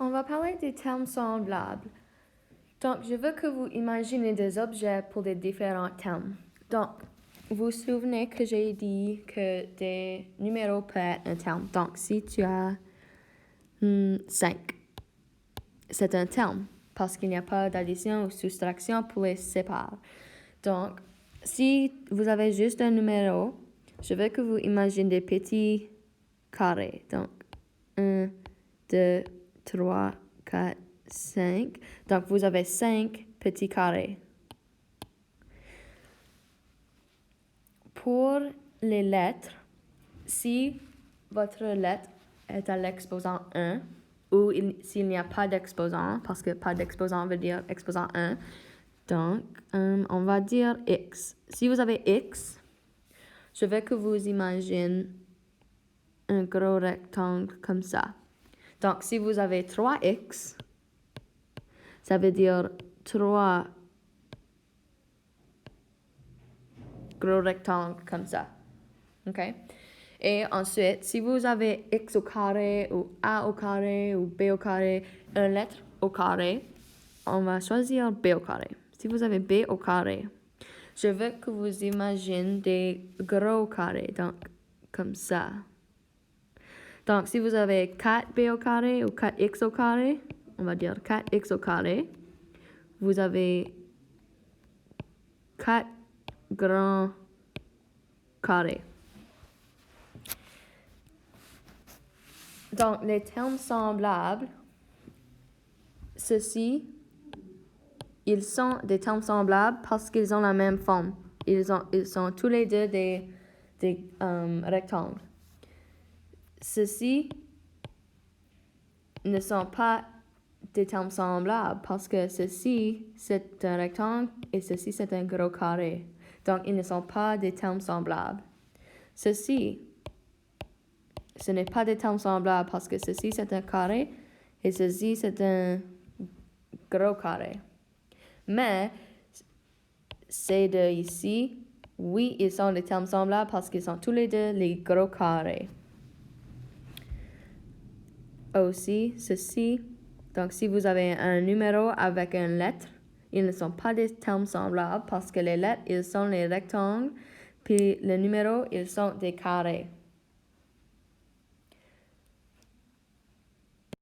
on va parler des termes semblables. Donc, je veux que vous imaginez des objets pour des différents termes. Donc, vous vous souvenez que j'ai dit que des numéros peuvent être un terme. Donc, si tu as 5, c'est un terme parce qu'il n'y a pas d'addition ou soustraction pour les séparer. Donc, si vous avez juste un numéro, je veux que vous imaginez des petits carrés. Donc, 1, 2, 3, 4, 5. Donc, vous avez 5 petits carrés. Pour les lettres, si votre lettre est à l'exposant 1, ou s'il n'y a pas d'exposant, parce que pas d'exposant veut dire exposant 1, donc on va dire X. Si vous avez X, je veux que vous imaginez un gros rectangle comme ça. Donc, si vous avez 3X, ça veut dire 3 gros rectangles comme ça. OK? Et ensuite, si vous avez X au carré, ou A au carré, ou B au carré, une lettre au carré, on va choisir B au carré. Si vous avez B au carré, je veux que vous imaginez des gros carrés, donc comme ça. Donc, si vous avez 4B au carré ou 4X au carré, on va dire 4X au carré, vous avez 4 grands carrés. Donc, les termes semblables, ceux-ci, ils sont des termes semblables parce qu'ils ont la même forme. Ils sont tous les deux des rectangles. Ceux-ci ne sont pas des termes semblables parce que ceci, c'est un rectangle et ceci, c'est un gros carré. Donc, ils ne sont pas des termes semblables. Ceci, ce n'est pas des termes semblables parce que ceci, c'est un carré et ceci, c'est un gros carré. Mais, ces deux ici, oui, ils sont des termes semblables parce qu'ils sont tous les deux les gros carrés. Aussi, ceci. Donc, si vous avez un numéro avec une lettre, ils ne sont pas des termes semblables parce que les lettres, ils sont les rectangles, puis les numéros, ils sont des carrés.